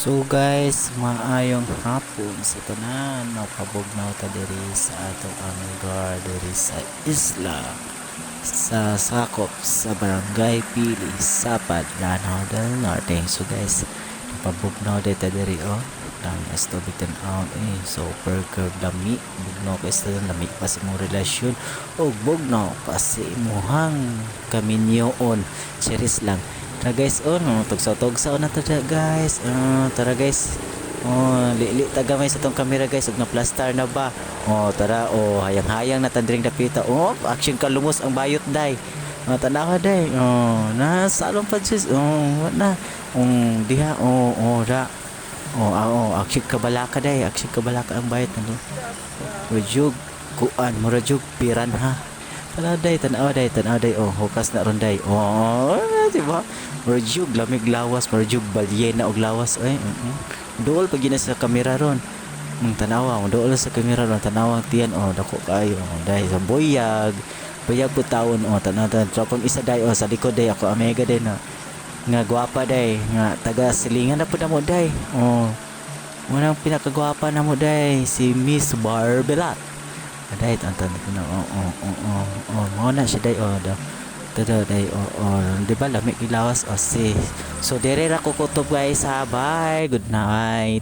So guys, maayong hapon sa tanan, napabugnaw ta diri sa atong ang lugar diri sa isla sa sakop sa barangay Pili, Sapad, Lanao del Norte. So guys, napabugnaw ta diri dami as to bitin out super curve lami bugnaw ka sa lami pa sa mong relasyon o bugnaw pa sa imuhang kaminyoon series lang. Tara guys, no, tugsaw-tugsaw na tada guys. Tara guys. Lili ta gamay sa tong camera guys, ug na plaster na ba. Tara, hayang-hayang na tandring dapita. Action ka lumos ang bayot day. Tanawa day. Na salon pa sis. What na. Diha, ra. Action ka balaka day. Action ka balaka ang bayot na. Rajug kuan, murajug piranha. Tanawa day, hukas na ron day. Diba? Marjug lamig lawas, marjug balyena og lawas dool pag gina sa kamera ron. Tanawa, dool sa kamera ron, tanawa tiyan dako kayo. Dahil sa boyag po taon tanawa tropang isa day sa likod day ako amega day na nga gwapa day nga taga silingan na pud mo day. Unang pinakagwapa na mo day si Miss Barbelat. Day antan ko na mo na siya day tada day di ba lamig ilawas si so dire ra ko kutob guys ha, bye, good night.